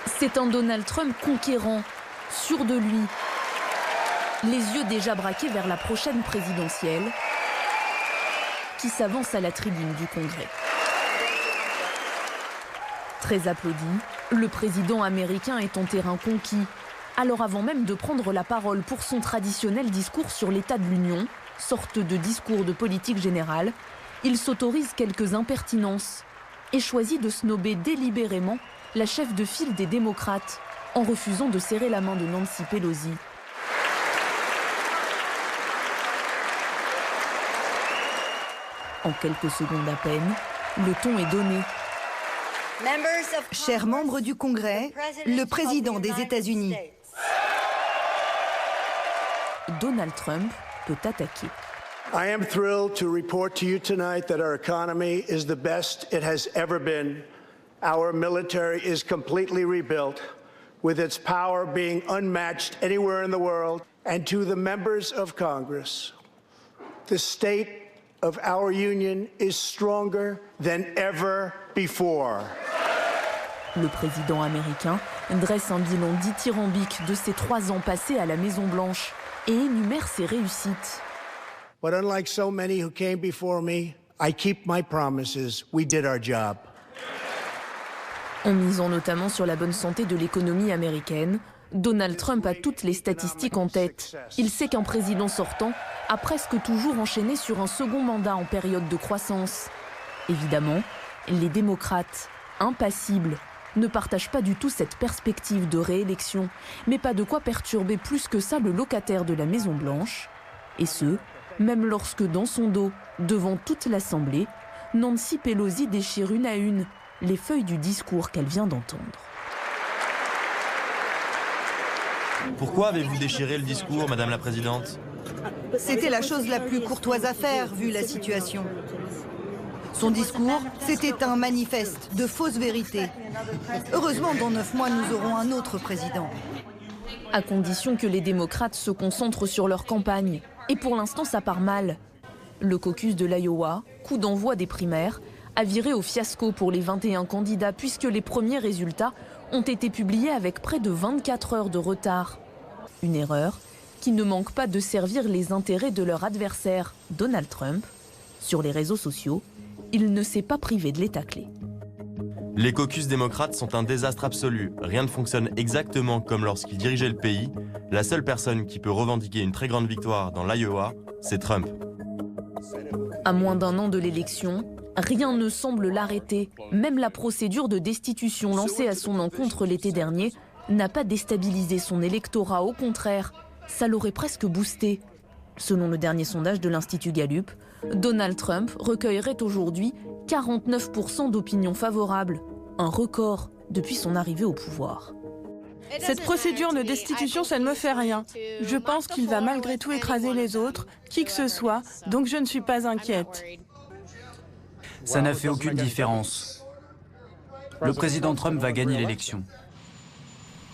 C'est un Donald Trump conquérant, sûr de lui, les yeux déjà braqués vers la prochaine présidentielle qui s'avance à la tribune du Congrès. Très applaudi, le président américain est en terrain conquis. Alors avant même de prendre la parole pour son traditionnel discours sur l'état de l'Union, sorte de discours de politique générale, il s'autorise quelques impertinences et choisit de snober délibérément la chef de file des démocrates en refusant de serrer la main de Nancy Pelosi. En quelques secondes à peine, le ton est donné. Chers membres du Congrès, le président des États-Unis. Donald Trump peut attaquer. I am thrilled to report to you tonight that our economy is the best it has ever been. Our military is completely rebuilt, with its power being unmatched anywhere in the world. And to the members of Congress, the state of our union is stronger than ever before. Le président américain dresse un bilan dithyrambique de ses 3 ans passés à la Maison-Blanche et énumère ses réussites. But unlike so many who came before me, I keep my promises. We did our job. En misant notamment sur la bonne santé de l'économie américaine, Donald Trump a toutes les statistiques en tête. Il sait qu'un président sortant a presque toujours enchaîné sur un second mandat en période de croissance. Évidemment, les démocrates, impassibles, ne partagent pas du tout cette perspective de réélection, mais pas de quoi perturber plus que ça le locataire de la Maison-Blanche. Et ce, même lorsque dans son dos, devant toute l'Assemblée, Nancy Pelosi déchire une à une les feuilles du discours qu'elle vient d'entendre. Pourquoi avez-vous déchiré le discours, Madame la Présidente? C'était la chose la plus courtoise à faire, vu la situation. Son discours, c'était un manifeste de fausses vérités. Heureusement, dans 9 mois, nous aurons un autre président. À condition que les démocrates se concentrent sur leur campagne. Et pour l'instant, ça part mal. Le caucus de l'Iowa, coup d'envoi des primaires, a viré au fiasco pour les 21 candidats puisque les premiers résultats ont été publiés avec près de 24 heures de retard. Une erreur qui ne manque pas de servir les intérêts de leur adversaire, Donald Trump. Sur les réseaux sociaux, il ne s'est pas privé de les tacler. Les caucus démocrates sont un désastre absolu. Rien ne fonctionne exactement comme lorsqu'il dirigeait le pays. La seule personne qui peut revendiquer une très grande victoire dans l'Iowa, c'est Trump. À moins d'1 an de l'élection, rien ne semble l'arrêter. Même la procédure de destitution lancée à son encontre l'été dernier n'a pas déstabilisé son électorat. Au contraire, ça l'aurait presque boosté. Selon le dernier sondage de l'Institut Gallup, Donald Trump recueillerait aujourd'hui 49% d'opinions favorables, un record depuis son arrivée au pouvoir. Cette procédure de destitution, ça ne me fait rien. Je pense qu'il va malgré tout écraser les autres, qui que ce soit, donc je ne suis pas inquiète. Ça n'a fait aucune différence. Le président Trump va gagner l'élection.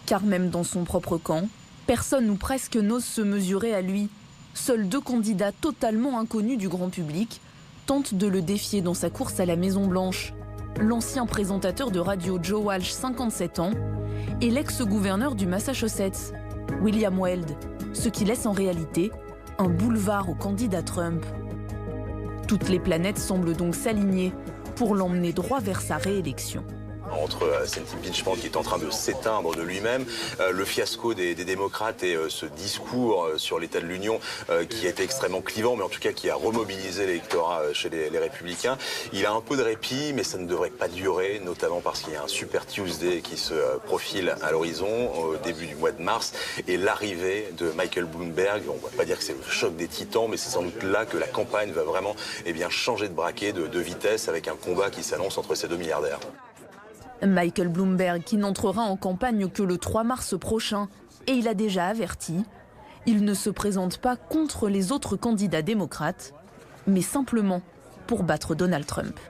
Car même dans son propre camp, personne ou presque n'ose se mesurer à lui. Seuls 2 candidats totalement inconnus du grand public tentent de le défier dans sa course à la Maison-Blanche. L'ancien présentateur de radio Joe Walsh, 57 ans, et l'ex-gouverneur du Massachusetts, William Weld, ce qui laisse en réalité un boulevard au candidat Trump. Toutes les planètes semblent donc s'aligner pour l'emmener droit vers sa réélection. Entre cet impeachment qui est en train de s'éteindre de lui-même, le fiasco des démocrates et ce discours sur l'état de l'Union qui a été extrêmement clivant, mais en tout cas qui a remobilisé l'électorat chez les républicains. Il a un peu de répit, mais ça ne devrait pas durer, notamment parce qu'il y a un Super Tuesday qui se profile à l'horizon au début du mois de mars, et l'arrivée de Michael Bloomberg. On ne va pas dire que c'est le choc des titans, mais c'est sans doute là que la campagne va vraiment changer de braquet, de vitesse, avec un combat qui s'annonce entre ces 2 milliardaires. Michael Bloomberg qui n'entrera en campagne que le 3 mars prochain. Et il a déjà averti, il ne se présente pas contre les autres candidats démocrates, mais simplement pour battre Donald Trump.